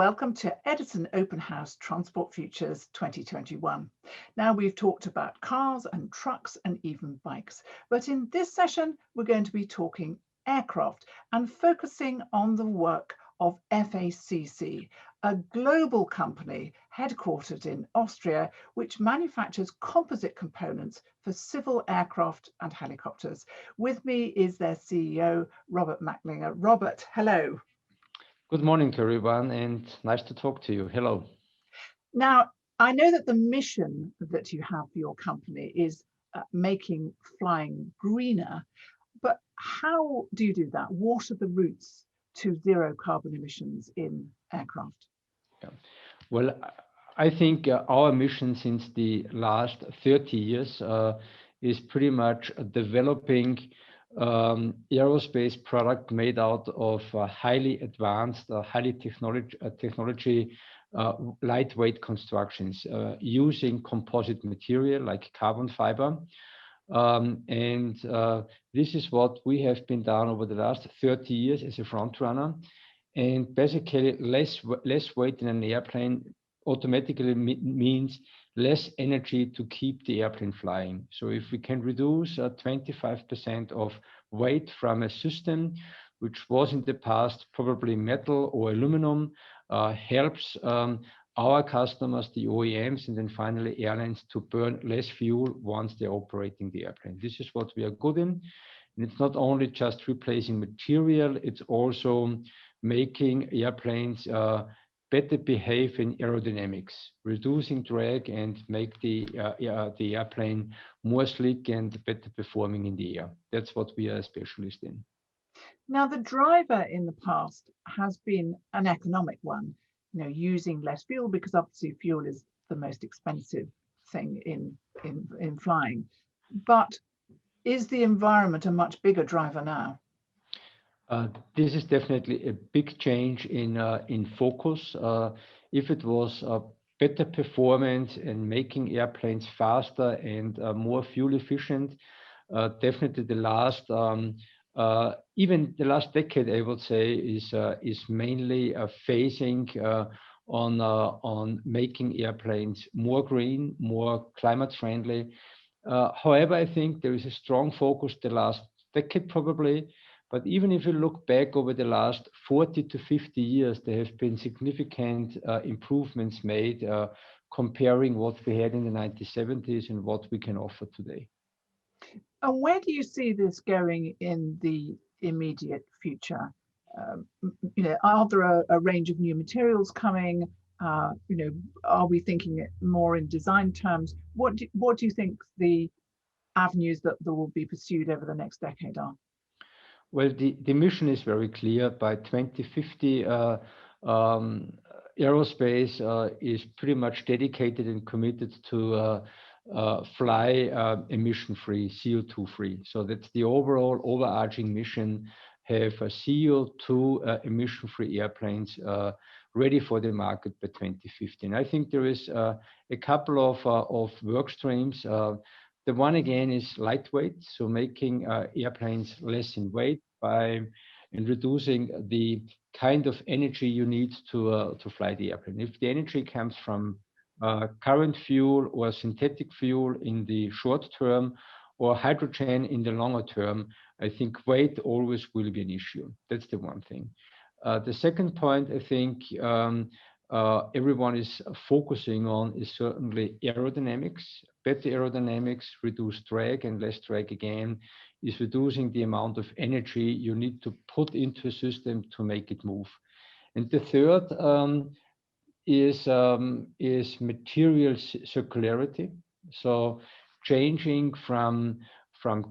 welcome to Edison Open House Transport Futures 2021. Now, we've talked about cars and trucks and even bikes, but in this session we're going to be talking aircraft and focusing on the work of FACC, a global company headquartered in Austria which manufactures composite components for civil aircraft and helicopters. With me is their CEO, Robert Macklinger. Robert, hello. Good morning to everyone, and nice to talk to you. Hello. Now, I know that the mission that you have for your company is making flying greener, but how do you do that? What are the routes to zero carbon emissions in aircraft? Yeah. Well, I think our mission since the last 30 years is pretty much developing aerospace product made out of highly advanced, highly technology lightweight constructions using composite material like carbon fiber. This is what we have been done over the last 30 years as a front runner. And basically less weight in an airplane automatically means less energy to keep the airplane flying. So if we can reduce 25% of weight from a system, which was in the past probably metal or aluminum, helps our customers, the OEMs, and then finally airlines to burn less fuel once they're operating the airplane. This is what we are good in. And it's not only just replacing material, it's also making airplanes better behave in aerodynamics, reducing drag and make the airplane more sleek and better performing in the air. That's what we are a specialist in. Now, the driver in the past has been an economic one, using less fuel, because obviously fuel is the most expensive thing in flying. But is the environment a much bigger driver now? This is definitely a big change in focus. If it was better performance and making airplanes faster and more fuel efficient, definitely the last even the last decade, I would say, is mainly phasing on making airplanes more green, more climate friendly. However, I think there is a strong focus the last decade probably. But even if you look back over the last 40 to 50 years, there have been significant improvements made comparing what we had in the 1970s and what we can offer today. And where do you see this going in the immediate future? Are there a range of new materials coming? Are we thinking it more in design terms? What do you think the avenues that will be pursued over the next decade are? Well, the mission is very clear. By 2050, aerospace is pretty much dedicated and committed to fly emission-free, CO2-free. So that's the overall overarching mission, have CO2 emission-free airplanes ready for the market by 2050. And I think there is a couple of work streams. The one again is lightweight, so making airplanes less in weight and reducing the kind of energy you need to fly the airplane. If the energy comes from current fuel or synthetic fuel in the short term or hydrogen in the longer term, I think weight always will be an issue. That's the one thing. The second point I think everyone is focusing on is certainly aerodynamics. Better aerodynamics, reduce drag, and less drag again is reducing the amount of energy you need to put into a system to make it move. And the third is material circularity. So changing from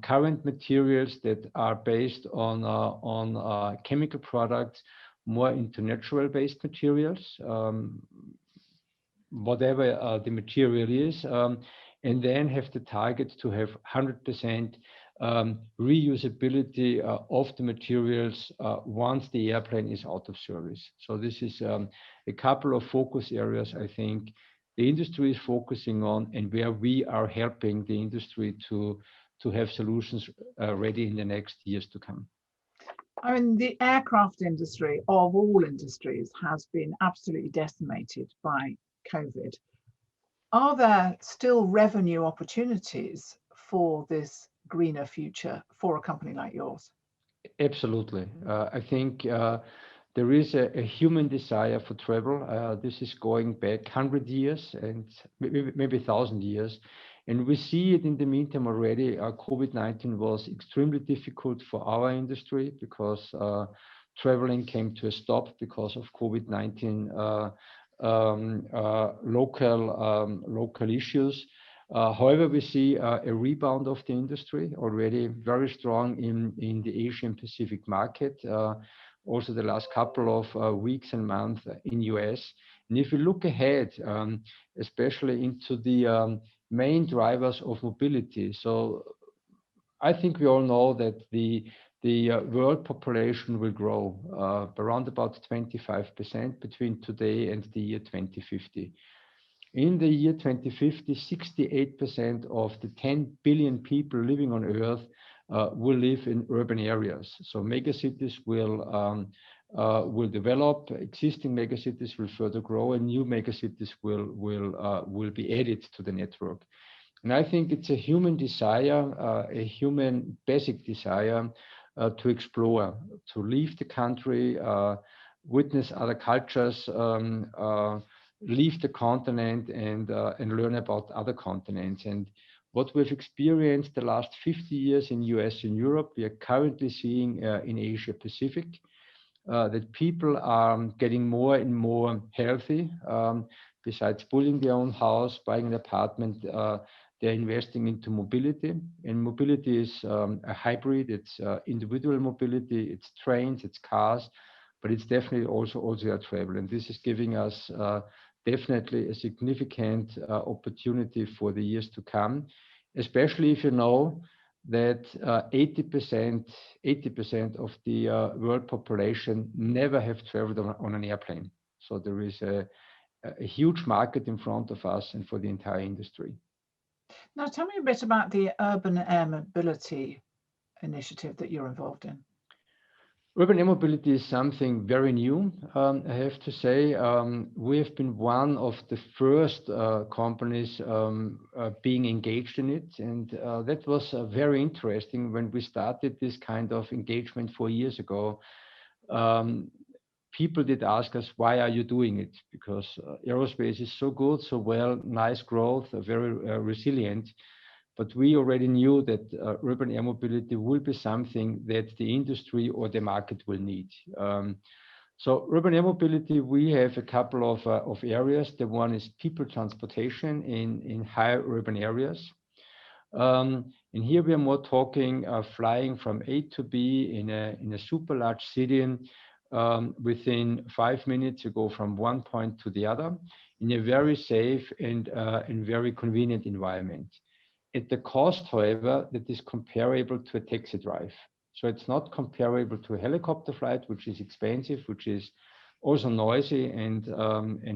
current materials that are based on chemical products more into natural-based materials, whatever the material is, and then have the target to have 100% reusability of the materials once the airplane is out of service. So this is a couple of focus areas I think the industry is focusing on, and where we are helping the industry to have solutions ready in the next years to come. I mean, the aircraft industry of all industries has been absolutely decimated by COVID. Are there still revenue opportunities for this greener future for a company like yours? Absolutely. I think there is a human desire for travel. This is going back 100 years and maybe 1,000 years. And we see it in the meantime already. COVID-19 was extremely difficult for our industry because traveling came to a stop because of COVID-19 local issues. However, we see a rebound of the industry already very strong in the Asian Pacific market. Also the last couple of weeks and months in US. And if you look ahead, especially into the main drivers of mobility. So I think we all know that the world population will grow around about 25% between today and the year 2050. In the year 2050, 68% of the 10 billion people living on Earth will live in urban areas. So megacities will develop, existing megacities will further grow, and new megacities will be added to the network. And I think it's a human desire, a human basic desire to explore, to leave the country, witness other cultures, leave the continent and learn about other continents. And what we've experienced the last 50 years in US and Europe, we are currently seeing in Asia Pacific, that people are getting more and more healthy. Besides building their own house, buying an apartment, they're investing into mobility. And mobility is a hybrid. It's individual mobility, it's trains, it's cars, but it's definitely also air travel. And this is giving us definitely a significant opportunity for the years to come, especially if you know that 80% of the world population never have traveled on an airplane. So there is a huge market in front of us and for the entire industry. Now, tell me a bit about the urban air mobility initiative that you're involved in. Urban air mobility is something very new, I have to say. We have been one of the first companies being engaged in it. And that was very interesting when we started this kind of engagement 4 years ago. People did ask us, why are you doing it? Because aerospace is so good, so well, nice growth, very resilient. But we already knew that urban air mobility will be something that the industry or the market will need. So urban air mobility, we have a couple of areas. The one is people transportation in high urban areas. And here we are more talking flying from A to B in a super large city. Within 5 minutes, you go from one point to the other in a very safe and very convenient environment. At the cost, however, that is comparable to a taxi drive. So it's not comparable to a helicopter flight, which is expensive, which is also noisy and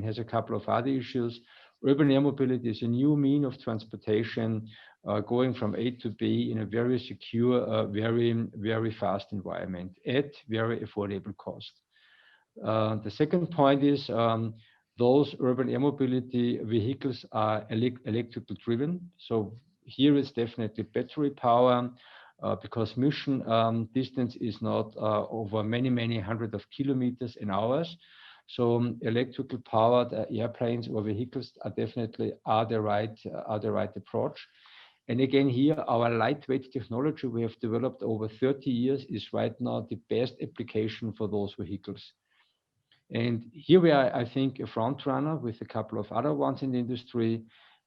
has a couple of other issues. Urban air mobility is a new mean of transportation going from A to B in a very secure, very fast environment at very affordable cost. The second point is those urban air mobility vehicles are electrical driven. So here is definitely battery power because mission distance is not over many hundreds of kilometers in hours. So electrical powered airplanes or vehicles are definitely the right approach. And again, here our lightweight technology we have developed over 30 years is right now the best application for those vehicles. And here we are, I think, a front runner with a couple of other ones in the industry.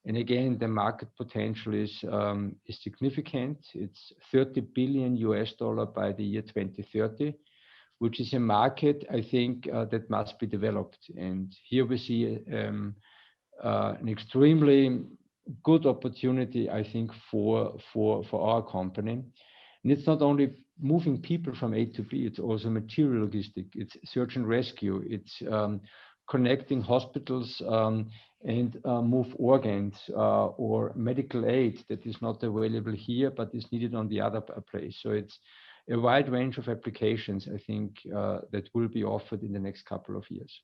And again, the market potential is significant. It's $30 billion by the year 2030, which is a market, I think, that must be developed. And here we see an extremely good opportunity, I think, for our company. And it's not only moving people from A to B, it's also material logistics, it's search and rescue, it's connecting hospitals and move organs or medical aid that is not available here, but is needed on the other place. So it's a wide range of applications, I think, that will be offered in the next couple of years.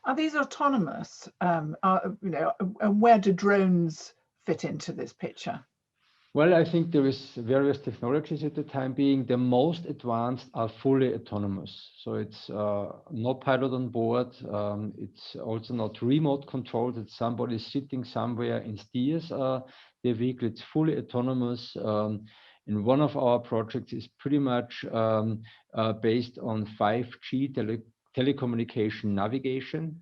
Are these autonomous? And where do drones fit into this picture? Well, I think there is various technologies at the time being. The most advanced are fully autonomous. So it's no pilot on board. It's also not remote controlled. It's somebody sitting somewhere and steers the vehicle. It's fully autonomous. And one of our projects is pretty much based on 5G telecommunication navigation.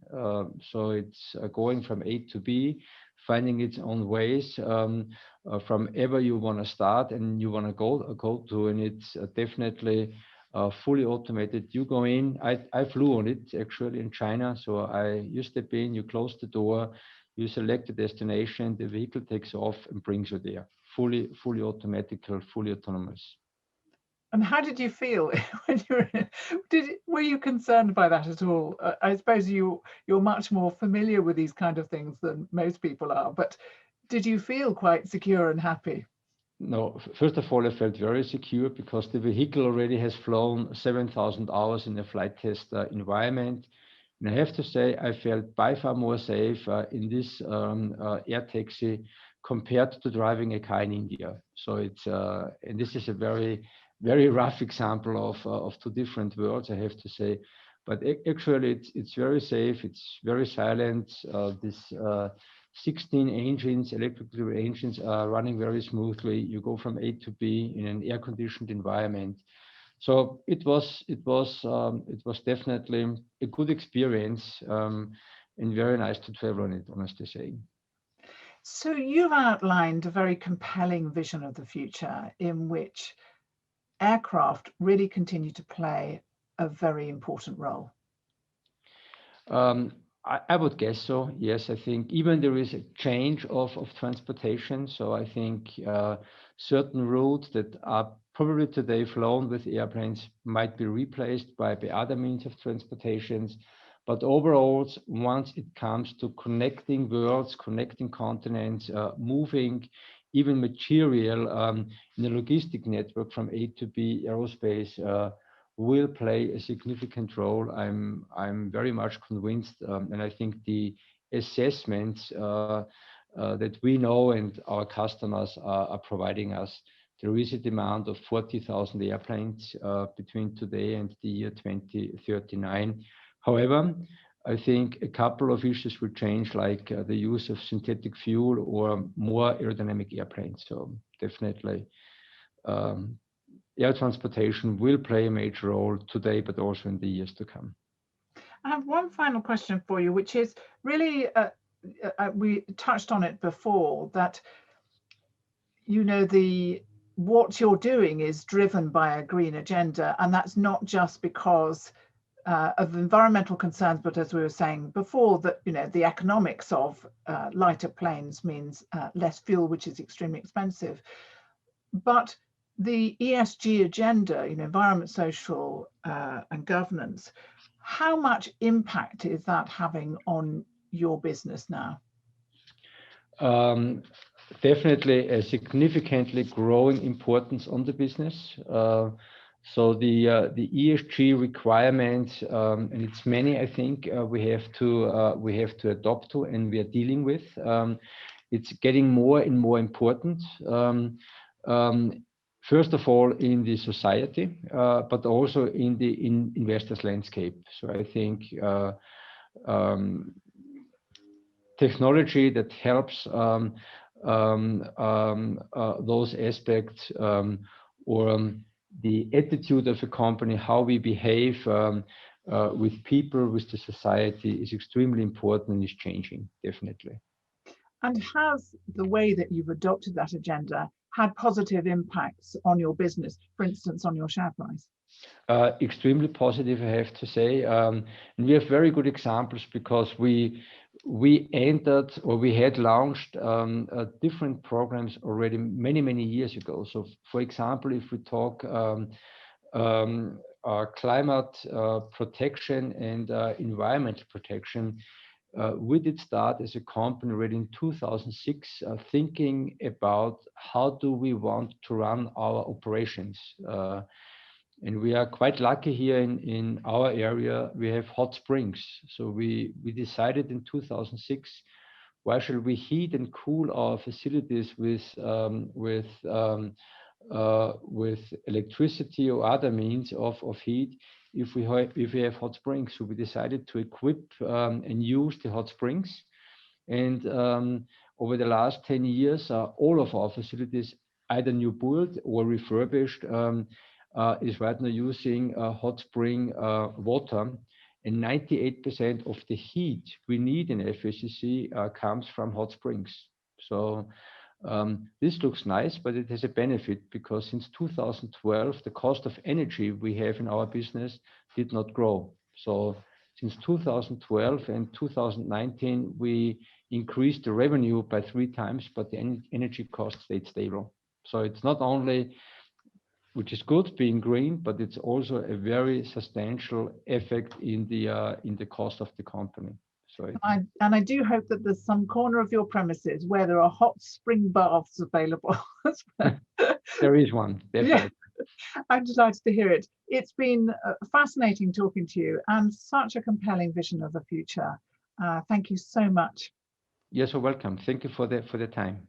So it's going from A to B, finding its own ways from ever you want to start and you want to go to, and it's definitely fully automated. You go in. I flew on it actually in China, so you step in, you close the door, you select the destination, the vehicle takes off and brings you there. Fully automatic, fully autonomous. And how did you feel when you were you concerned by that at all? I suppose you're much more familiar with these kind of things than most people are, but did you feel quite secure and happy? No, first of all, I felt very secure because the vehicle already has flown 7,000 hours in a flight test environment. And I have to say, I felt by far more safe in this air taxi compared to driving a car in India. So it's, and this is a very rough example of two different worlds, I have to say. But actually, it's very safe. It's very silent. This 16 engines, electrical engines, are running very smoothly. You go from A to B in an air-conditioned environment. So it was definitely a good experience, and very nice to travel on it, honestly saying. So you've outlined a very compelling vision of the future in which aircraft really continue to play a very important role. I would guess so. Yes, I think even there is a change of transportation. So I think certain routes that are probably today flown with airplanes might be replaced by other means of transportations. But overall, once it comes to connecting worlds, connecting continents, moving even material in a logistic network from A to B, aerospace will play a significant role. I'm very much convinced, and I think the assessments that we know and our customers are providing us, there is a demand of 40,000 airplanes between today and the year 2039. However, I think a couple of issues will change, like the use of synthetic fuel or more aerodynamic airplanes. So definitely air transportation will play a major role today, but also in the years to come. I have one final question for you, which is really, we touched on it before, that what you're doing is driven by a green agenda, and that's not just because of environmental concerns, but as we were saying before, that the economics of lighter planes means less fuel, which is extremely expensive. But the ESG agenda, environment, social, and governance, how much impact is that having on your business now? Definitely a significantly growing importance on the business. So the ESG requirements, and it's many, I think, we have to adopt to, and we are dealing with. It's getting more and more important. First of all, in the society, but also in the investors' landscape. So I think technology that helps those aspects, or the attitude of a company, how we behave with people, with the society, is extremely important and is changing, definitely. And has the way that you've adopted that agenda had positive impacts on your business, for instance, on your share price? Extremely positive, I have to say. And we have very good examples because we entered, or we had launched different programs already many years ago. So for example, if we talk climate protection and environmental protection, we did start as a company already in 2006, thinking about how do we want to run our operations. And we are quite lucky here in our area. We have hot springs. So we decided in 2006, why should we heat and cool our facilities with electricity or other means of heat if we have hot springs? So we decided to equip and use the hot springs. And over the last 10 years, all of our facilities, either new built or refurbished, is right now using hot spring water. And 98% of the heat we need in FACC comes from hot springs. So this looks nice, but it has a benefit because since 2012, the cost of energy we have in our business did not grow. So since 2012 and 2019, we increased the revenue by 3 times, but the energy cost stayed stable. So it's not only, which is good, being green, but it's also a very substantial effect in the cost of the company. So I do hope that there's some corner of your premises where there are hot spring baths available. There is one, definitely. Yeah, I'm delighted to hear it. It's been fascinating talking to you and such a compelling vision of the future. Thank you so much. You're so welcome. Thank you for the time.